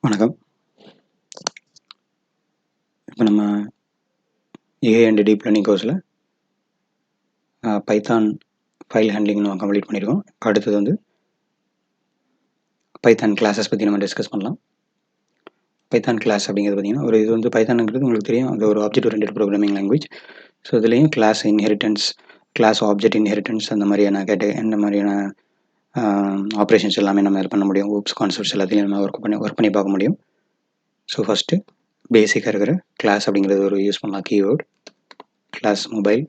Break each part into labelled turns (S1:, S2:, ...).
S1: வணக்கம். இப்போ நம்ம ஏஐ அண்ட் டீப் லேர்னிங் கோர்ஸில் பைத்தான் ஃபைல் ஹேண்ட்லிங் நம்ம கம்ப்ளீட் பண்ணியிருக்கோம். அடுத்தது வந்து பைத்தான் கிளாஸஸ் பற்றி நம்ம டிஸ்கஸ் பண்ணலாம். பைத்தான் கிளாஸ் அப்படிங்கிறது பார்த்திங்கன்னா இது வந்து பைத்தானுங்கிறது உங்களுக்கு தெரியும், அது ஒரு object oriented programming language. So இதுலேயும் class inheritance, class object inheritance அந்த மாதிரியான இந்த மாதிரியான ஆப்ரேஷன்ஸ் எல்லாமே நம்ம இது பண்ண முடியும். ஊப்ஸ் கான்செப்ட்ஸ் எல்லாத்தையும் நம்ம ஒர்க் பண்ணி பார்க்க முடியும். ஸோ ஃபஸ்ட்டு பேசிக்காக இருக்கிற கிளாஸ் அப்படிங்கிறது ஒரு யூஸ் பண்ணலாம். Keyword class mobile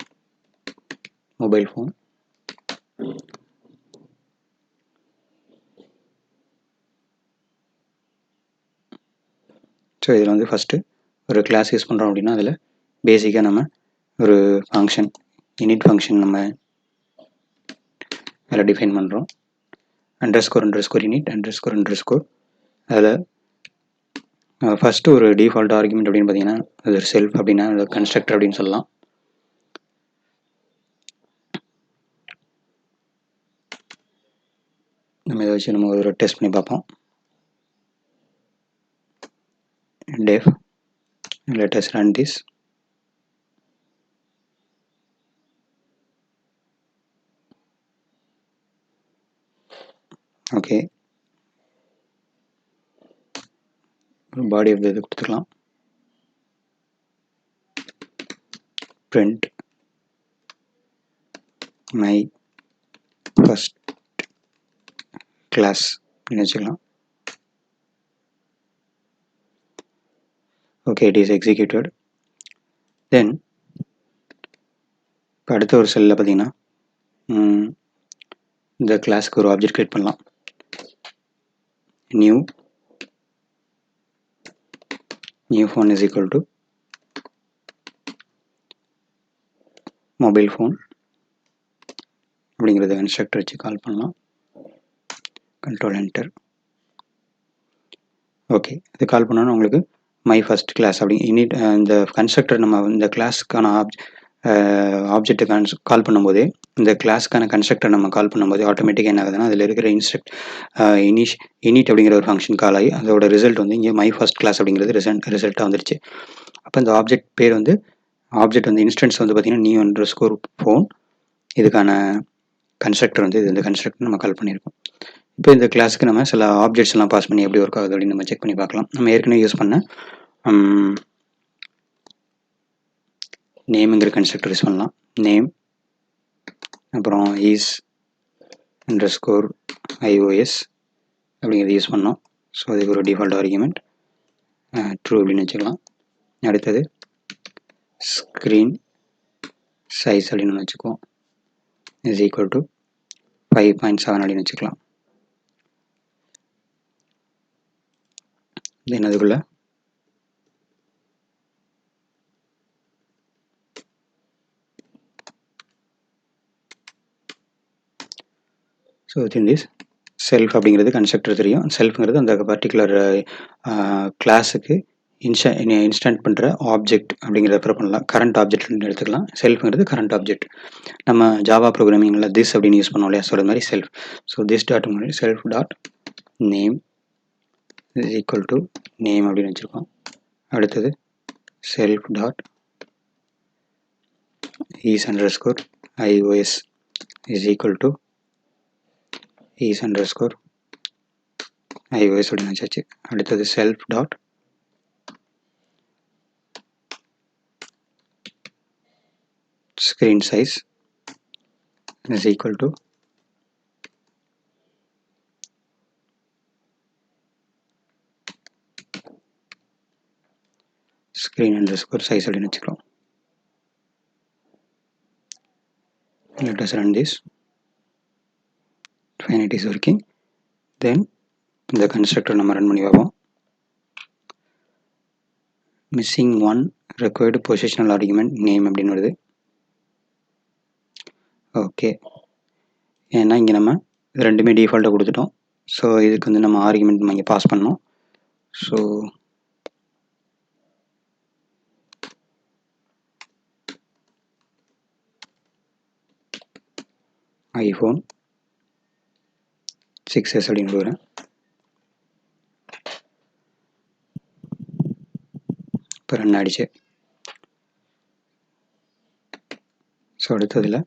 S1: phone. So இதில் வந்து ஃபஸ்ட்டு ஒரு கிளாஸ் யூஸ் பண்ணுறோம் அப்படின்னா அதில் பேசிக்காக நம்ம ஒரு ஃபங்க்ஷன் இனிட் ஃபங்க்ஷன் நம்ம அதில் டிஃபைன் பண்ணுறோம். அண்டர்ஸ்கோர் இனிட் அண்டர்ஸ்கோர் அதில் ஃபஸ்ட்டு ஒரு டிஃபால்ட் ஆர்குமெண்ட் அப்படின்னு பார்த்தீங்கன்னா அது ஒரு செல்ஃப் அப்படின்னா அது கன்ஸ்ட்ரக்டர் அப்படின்னு சொல்லலாம். நம்ம இதை வச்சு நம்ம ஒரு டெஸ்ட் பண்ணி பார்ப்போம். Def let us run this. Okay, body of இது கொடுத்துக்கலாம். print my first class அப்படின்னு வச்சுக்கலாம். Okay, it is executed. Then இப்போ அடுத்த ஒரு செல்லில் பார்த்தீங்கன்னா இந்த கிளாஸ்க்கு ஒரு ஆப்ஜெக்ட் கிரியேட் பண்ணலாம். New phone is equal to mobile phone அப்படிங்கிறத கன்ஸ்ட்ரக்டர் வச்சு கால் பண்ணலாம். Control enter. ஓகே, இது கால் பண்ணோன்னா உங்களுக்கு மை ஃபஸ்ட் கிளாஸ் அப்படி இந்த கன்ஸ்ட்ரக்டர் நம்ம இந்த கிளாஸுக்கான ஆப்ஜெக்டை கால் பண்ணும்போதே இந்த கிளாஸுக்கான கன்ஸ்ட்ரக்டர் நம்ம கால் பண்ணும்போது ஆட்டோமேட்டிக்காக என்ன ஆகுதுன்னா அதில் இருக்கிற இனிட் அப்படிங்கிற ஒரு ஃபங்க்ஷன் கால் ஆகி அதோட ரிசல்ட் வந்து இங்கே மை ஃபஸ்ட் கிளாஸ் அப்படிங்கிறது ரிசல்ட்டாக வந்துருச்சு. அப்போ இந்த ஆப்ஜெக்ட் பேர் வந்து ஆப்ஜெக்ட் வந்து இன்ஸ்டன்ஸ் வந்து பார்த்தீங்கன்னா நியூ அண்டர்ஸ்கோர் ஃபோன். இதுக்கான கன்ஸ்ட்ரக்டர் வந்து இந்த கன்ஸ்ட்ரக்டர் நம்ம கால் பண்ணியிருக்கோம். இப்போ இந்த கிளாஸுக்கு நம்ம சில ஆப்ஜெக்ட்ஸ் எல்லாம் பாஸ் பண்ணி எப்படி ஒர்க் ஆகுது அப்படின்னு நம்ம செக் பண்ணி பார்க்கலாம். நம்ம ஏற்கனவே யூஸ் பண்ண நேம்ங்கிற கன்ஸ்ட்ரக்டர் யூஸ் பண்ணலாம். நேம் அப்புறம் இஸ் அண்டர்ஸ்கோர் iOS அப்படிங்கிறது யூஸ் பண்ணோம். ஸோ அதுக்கு ஒரு டிஃபால்ட் ஆர்குமெண்ட் ட்ரூ அப்படின்னு வச்சுக்கலாம். அடுத்தது ஸ்க்ரீன் சைஸ் அப்படின்னு வச்சுக்குவோம். இஸ் ஈக்குவல் டு 5.7 அப்படின்னு வச்சுக்கலாம். தென் அதுக்குள்ள ஸோ வித்தின் திஸ் செல்ஃப் அப்படிங்கிறது கன்ஸ்ட்ரக்டர் தெரியும். செல்ஃப்ங்கிறது அந்த பர்டிகுலர் கிளாஸுக்கு இன்ஸ்டன்ட் பண்ணுற ஆப்ஜெக்ட் அப்படிங்கிறத ப்ரிஃபர் பண்ணலாம். கரண்ட் ஆப்ஜெக்ட்னு எடுத்துக்கலாம். செல்ஃப்ங்கிறது கரண்ட் ஆப்ஜெக்ட். நம்ம ஜாவா ப்ரோக்ராமிங்கில் திஸ் அப்படின்னு யூஸ் பண்ணோம் இல்லையா, ஸோ அது மாதிரி self. So this dot self dot name is equal to name அப்படின்னு வச்சுருக்கோம். அடுத்தது self dot is underscore iOS is equal to is underscore iOS அப்படின்னு வச்சாச்சு. அடுத்தது self dot screen size is equal to screen underscore size அப்படின்னு வச்சுக்கலாம். Let us run this. Fine, it is working. Then இந்த constructor நம்ம run பண்ணி பார்ப்போம். Missing one required positional argument name அப்படின்னு வருது. ஓகே, ஏன்னா இங்கே நம்ம ரெண்டுமே டிஃபால்ட்டாக கொடுத்துட்டோம். ஸோ இதுக்கு வந்து நம்ம ஆர்குமெண்ட் நம்ம இங்கே பாஸ் பண்ணோம். ஸோ iPhone 6s அப்படின்னு கொடுக்குறேன். இப்போ ரன் ஆகிடுச்சு. ஸோ அடுத்ததில்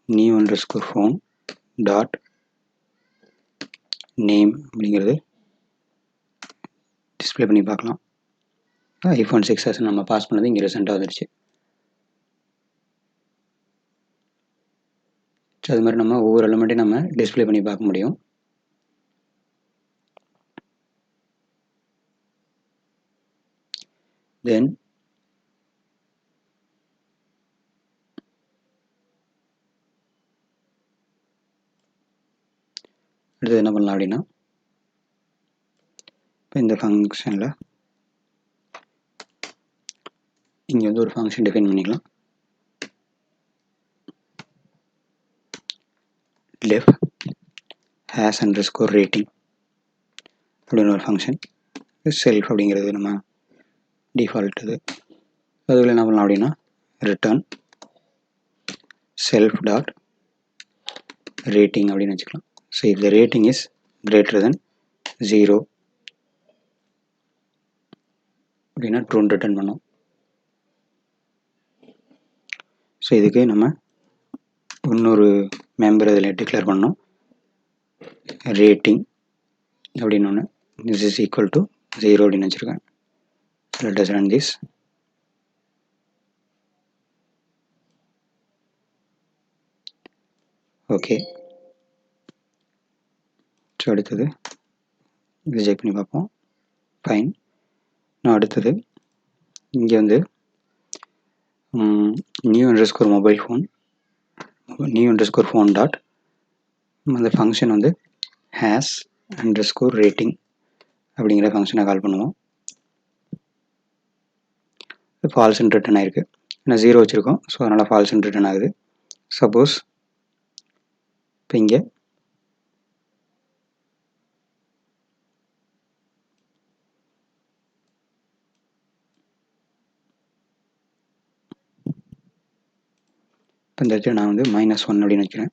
S1: new_phone டாட் நேம் அப்படிங்கிறது டிஸ்பிளே பண்ணி பார்க்கலாம். iPhone 6s நம்ம பாஸ் பண்ணது இங்கே ரிசெண்டாக வந்துடுச்சு. ஸோ அது மாதிரி நம்ம ஒவ்வொரு எலிமெண்ட்டையும் நம்ம டிஸ்பிளே பண்ணி பார்க்க முடியும். தென் அடுத்தது என்ன பண்ணலாம் அப்படின்னா, இப்போ இந்த ஃபங்க்ஷனில் இங்கே வந்து ஒரு ஃபங்க்ஷன் டிஃபைன் பண்ணிக்கலாம். def has_rating அப்படின்னு ஒரு ஃபங்க்ஷன். செல்ஃப் அப்படிங்கிறது நம்ம டிஃபால்ட் இது. அதில் என்ன பண்ணலாம் அப்படின்னா ரிட்டர்ன் செல்ஃப் டாட் ரேட்டிங் அப்படின்னு வச்சுக்கலாம். ஸோ இந்த ரேட்டிங் இஸ் கிரேட்டர் தென் 0 அப்படின்னா ட்ரூன்னு ரிட்டர்ன் பண்ணோம். ஸோ இதுக்கு நம்ம இன்னொரு மெம்பர் அதில் டிக்ளேர் பண்ணோம். ரேட்டிங் அப்படின்னு ஒன்று திஸ் இஸ் ஈக்குவல் டு 0 அப்படின்னு வச்சுருக்கேன். let us run this. Okay. So அடுத்தது இது செக் பண்ணி பார்ப்போம். ஃபைன். நான் அடுத்தது இங்கே வந்து new_mobile phone டாட் அந்த ஃபங்க்ஷன் வந்து has_rating அப்படிங்கிற ஃபங்க்ஷனை கால் பண்ணுவோம். ஃபால்ஸ்ன்னு ரிட்டர்ன் ஆகிருக்கு. ஏன்னா 0 வச்சுருக்கோம். ஸோ அதனால் ஃபால்ஸ்ன்னு ரிட்டர்ன் ஆகுது. சப்போஸ் இப்போ இங்கே இப்போ இந்த இடத்துல நான் வந்து -1 அப்படின்னு வைக்கிறேன்.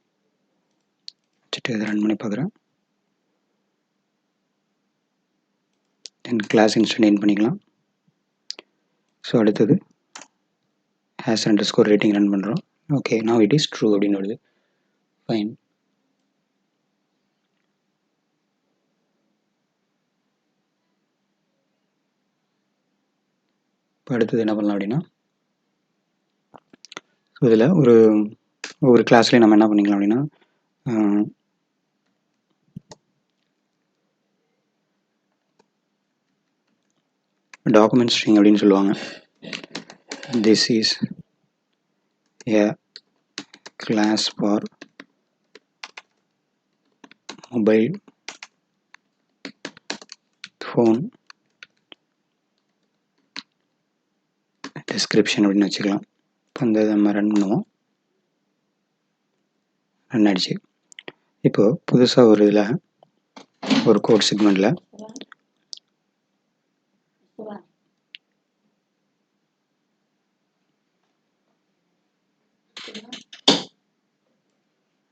S1: வச்சுட்டு இதை ரன் பண்ணி பார்க்குறேன். தென் கிளாஸ் இன்ஸ்டன்ட் பண்ணிக்கலாம். ஸோ அடுத்தது has_rating ரன் பண்ணுறோம். Okay, now it is true அப்படின்னு வருது. ஃபைன். இப்போ அடுத்தது என்ன பண்ணலாம் அப்படின்னா, ஸோ இதில் ஒவ்வொரு கிளாஸ்லேயும் நம்ம என்ன பண்ணிக்கலாம் அப்படின்னா டாக்குமெண்ட் ஸ்ட்ரிங் அப்படின்னு சொல்லுவாங்க. This is a class for mobile phone description அப்படின்னு வச்சுக்கலாம். இப்போ இந்த நம்ம ரன் பண்ணுவோம். ரன் ஆகிடுச்சு. இப்போது புதுசாக ஒரு இதில் ஒரு கோட் செக்மெண்ட்டில்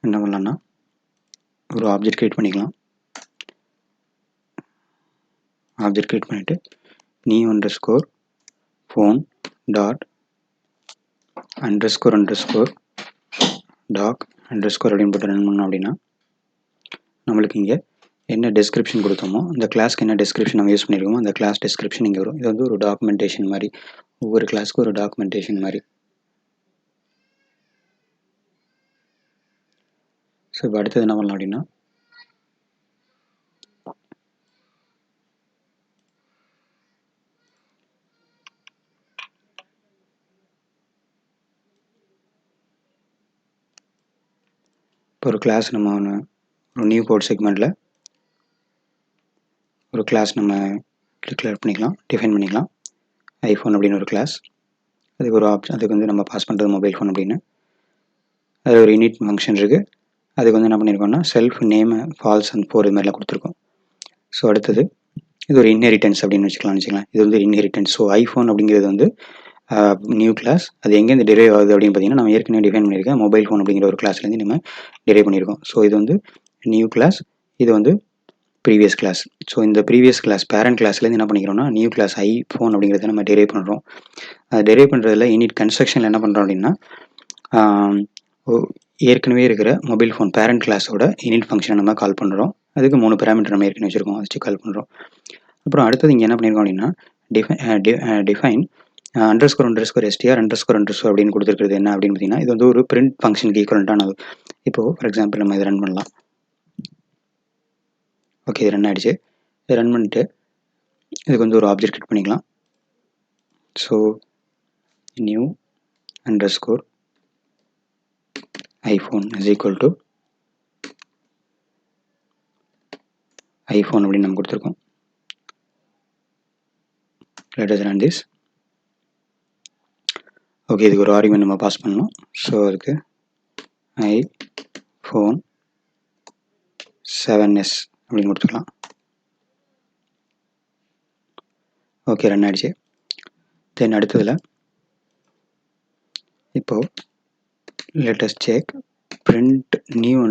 S1: என்ன பண்ணலான்னா ஒரு ஆப்ஜெக்ட் க்ரியேட் பண்ணிக்கலாம். ஆப்ஜெக்ட் க்ரியேட் பண்ணிவிட்டு new_phone டாட் டாக் அப்படின்னு போட்டு ரன் பண்ணோம் அப்படின்னா நம்மளுக்கு இங்கே என்ன டெஸ்கிரிப்ஷன் கொடுத்தோமோ அந்த கிளாஸ்க்கு என்ன டெஸ்கிரிப்ஷன் நம்ம யூஸ் பண்ணியிருக்கோமோ அந்த கிளாஸ் டெஸ்கிரிப்ஷன் இங்கே வரும். இது வந்து ஒரு டாக்குமெண்டேஷன் மாதிரி, ஒவ்வொரு கிளாஸ்க்கு ஒரு டாக்குமெண்டேஷன் மாதிரி. ஸோ இப்போ அடுத்தது என்ன பண்ணலாம் அப்படின்னா இப்போ ஒரு கிளாஸ் நம்ம ஒரு நியூ கோட் செக்மெண்ட்டில் ஒரு கிளாஸ் நம்ம டிக்ளேர் பண்ணிக்கலாம், டிஃபைன் பண்ணிக்கலாம். ஐஃபோன் அப்படின்னு ஒரு கிளாஸ். அதுக்கு ஒரு அதுக்கு வந்து நம்ம பாஸ் பண்ணுறது மொபைல் ஃபோன் அப்படின்னு. அது ஒரு யூனிட் ஃபங்க்ஷன் இருக்குது. அதுக்கு வந்து என்ன பண்ணியிருக்கோம்னா செல்ஃப் நேம் ஃபால்ஸ் அண்ட் 4 இது மாதிரிலாம் கொடுத்துருக்கோம். ஸோ அடுத்தது இது ஒரு இன்ஹெரிட்டன்ஸ் அப்படின்னு வச்சுக்கலாம். இது வந்து இன்ஹெரிட்டன்ஸ். ஸோ ஐஃபோன் அப்படிங்கிறது வந்து நியூ கிளாஸ். அது எங்கேருந்து டிரைவ் ஆகுது அப்படின்னு பார்த்தீங்கன்னா நம்ம ஏற்கனவே டிஃபைன் பண்ணியிருக்கேன் மொபைல் ஃபோன் அப்படிங்கிற ஒரு கிளாஸ்லேருந்து நம்ம டிரைவ் பண்ணியிருக்கோம். ஸோ இது வந்து நியூ கிளாஸ். இது வந்து ப்ரீவியஸ் கிளாஸ். ஸோ இந்த ப்ரீவியஸ் கிளாஸ் பேரண்ட் கிளாஸ்லேருந்து என்ன பண்ணிக்கிறோம்னா நியூ கிளாஸ் ஐஃபோன் அப்படிங்கிறத நம்ம டெரைவ் பண்ணுறோம். டெரைவ் பண்ணுறதுல இனிட் கன்ஸ்ட்ரக்ஷனில் என்ன பண்ணுறோம் அப்படின்னா ஏற்கனவே இருக்கிற மொபைல் ஃபோன் பேரண்ட் கிளாஸோட இனிட் ஃபங்க்ஷனை நம்ம கால் பண்ணுறோம். அதுக்கு 3 பேராமீட்டர் நம்ம ஏற்கனவே வச்சுருக்கோம், அதை வச்சு கால் பண்ணுறோம். அப்புறம் அடுத்தது இங்கே என்ன பண்ணியிருக்கோம் அப்படின்னா டிஃபைன் __str __ அப்படின்னு கொடுத்துருக்கிறது என்ன அப்படின்னு பார்த்தீங்கன்னா இது வந்து ஒரு பிரிண்ட் ஃபங்க்ஷனுக்கு ஈக்குவலண்டானது. இப்போது ஃபார் எக்ஸாம்பிள் நம்ம இதை ரன் பண்ணலாம். ஓகே, இது ரன் ஆகிடுச்சு. இதை ரன் பண்ணிட்டு இதுக்கு வந்து ஒரு ஆப்ஜெக்ட் கிரியேட் பண்ணிக்கலாம். So new _ iPhone is equal to iPhone அப்படின்னு நம்ம கொடுத்துருக்கோம். let us run this. Okay, இதுக்கு ஒரு ஆர்குமெண்ட் நம்ம பாஸ் பண்ணணும். ஸோ அதுக்கு iPhone 7s அப்படின்னு கொடுத்துக்கலாம். ஓகே, ரன் ஆகிடுச்சு. தென் அடுத்ததில் இப்போது let us check print new _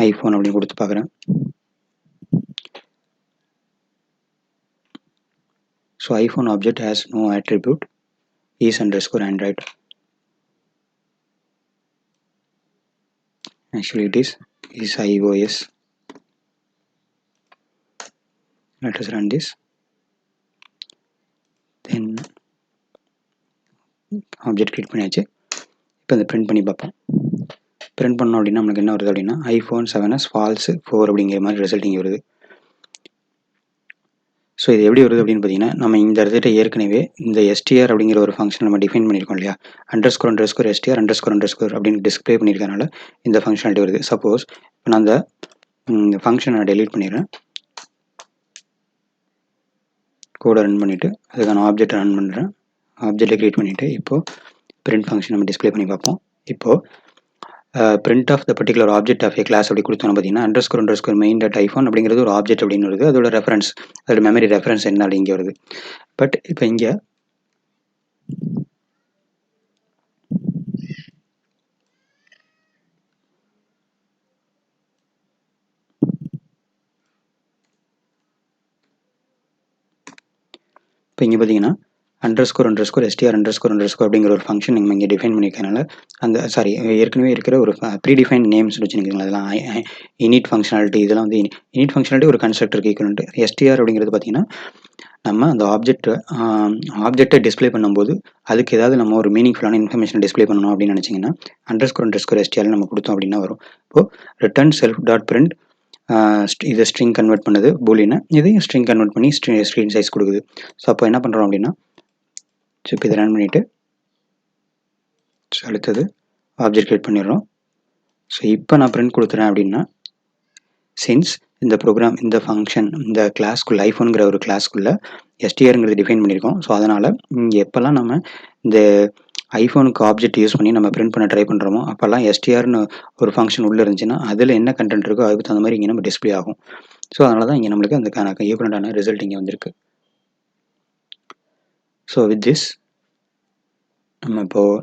S1: iPhone அப்படின்னு கொடுத்து பார்க்குறேன். So iPhone object has no attribute is _ Android. Actually it is iOS. Let us run this. Then object create பண்ணியாச்சு. இப்போ இந்த பிரிண்ட் பண்ணி பார்ப்போம். பிரிண்ட் பண்ணோம் அப்படின்னா நம்மளுக்கு என்ன வருது அப்படின்னா iPhone 7s false 4 அப்படிங்கிற மாதிரி ரிசல்ட் இங்கே வருது. ஸோ இது எப்படி வருது அப்படின்னு பார்த்தீங்கன்னா நம்ம இந்த இடத்துல ஏற்கனவே இந்த str அப்படிங்கிற ஒரு ஃபங்க்ஷன் நம்ம டிஃபைன் பண்ணியிருக்கோம் இல்லையா, _ str _ அப்படின்னு டிஸ்பிளே பண்ணியிருக்கனால இந்த ஃபங்க்ஷனாலிட்டி வருது. சப்போஸ் இப்போ நான் அந்த ஃபங்க்ஷனை டெலீட் பண்ணிடுறேன், கோடை ரன் பண்ணிவிட்டு அதுக்கான ஆப்ஜெக்ட் ரன் பண்ணுறேன். ஆப்ஜெக்டை கிரியேட் பண்ணிவிட்டு இப்போது பிரிண்ட் ஃபங்க்ஷன் நம்ம டிஸ்பிளே பண்ணி பார்ப்போம். இப்போது print of the particular object of a class அப்படி கொடுத்தோம் பார்த்தீங்கன்னா _ main.iPhone அப்படிங்கிறது ஒரு ஆப்ஜெக்ட் அப்படின்னு வருது. அதோட ரெஃபரன்ஸ், அதோட மெமரி ரெஃபரன்ஸ் என்ன அப்படி இங்கே வருது. பட் இப்போ இங்கே பார்த்தீங்கன்னா _ str _ அப்படிங்கிற ஒரு ஃபங்க்ஷன் நம்ம இங்கே டிஃபைன் பண்ணியிருக்கனால அந்த ஏற்கனவே இருக்கிற ஒரு ப்ரீடிஃபைன் நேம்ஸ் வச்சுருக்கீங்களா, அதெல்லாம் இனிட் ஃபங்க்ஷனாலிட்டி, இதெல்லாம் வந்து இனிட் ஃபங்க்ஷனாலிட்டி ஒரு கன்ஸ்ட்ரக்டருக்கு ஈக்குவலண்ட். str அப்படிங்கிறது பார்த்தீங்கன்னா நம்ம அந்த ஆப்ஜெக்டை டிஸ்பிளே பண்ணும்போது அதுக்கு ஏதாவது நம்ம ஒரு மீனிங்ஃபுல்லான இன்ஃபர்மேஷன் டிஸ்பிளே பண்ணணும் அப்படின்னு நினச்சிங்கன்னா _ str நம்ம கொடுத்தோம் அப்படின்னா வரும். இப்போது return self.print இதை ஸ்ட்ரிங் கன்வெர்ட் பண்ணுது பூலியனை, இதையும் ஸ்ட்ரிங் கன்வெர்ட் பண்ணி ஸ்க்ரீன் சைஸ் கொடுக்குது. ஸோ அப்போ என்ன பண்ணுறோம் அப்படின்னா இப்போ இதை ரன் பண்ணிவிட்டு அடுத்தது ஆப்ஜெக்ட் கிரியேட் பண்ணிடுறோம். ஸோ இப்போ நான் பிரிண்ட் கொடுத்துறேன் அப்படின்னா சின்ஸ் இந்த ப்ரோக்ராம் இந்த ஃபங்க்ஷன் இந்த கிளாஸ்க்குள்ளே ஐஃபோனுங்கிற ஒரு கிளாஸ்க்குள்ளே str டிஃபைன் பண்ணியிருக்கோம். ஸோ அதனால் இங்கே எப்போல்லாம் நம்ம இந்த ஐஃபோனுக்கு ஆப்ஜெக்ட் யூஸ் பண்ணி நம்ம பிரிண்ட் பண்ண ட்ரை பண்ணுறோமோ அப்போல்லாம் strன்னு ஒரு ஃபங்க்ஷன் உள்ளே இருந்துச்சுன்னா அதில் என்ன கண்டென்ட் இருக்கோ அதுக்கு தகுந்த மாதிரி இங்கே நம்ம டிஸ்பிளே ஆகும். ஸோ அதனால தான் இங்கே நம்மளுக்கு அந்த ஈக்குவலண்டான ரிசல்ட் இங்கே வந்திருக்கு. ஸோ வித் திஸ் நம்ம இப்போது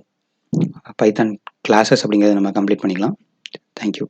S1: பைத்தான் கிளாஸஸ் அப்படிங்கிறத நம்ம கம்ப்ளீட் பண்ணிக்கலாம். தேங்க்யூ.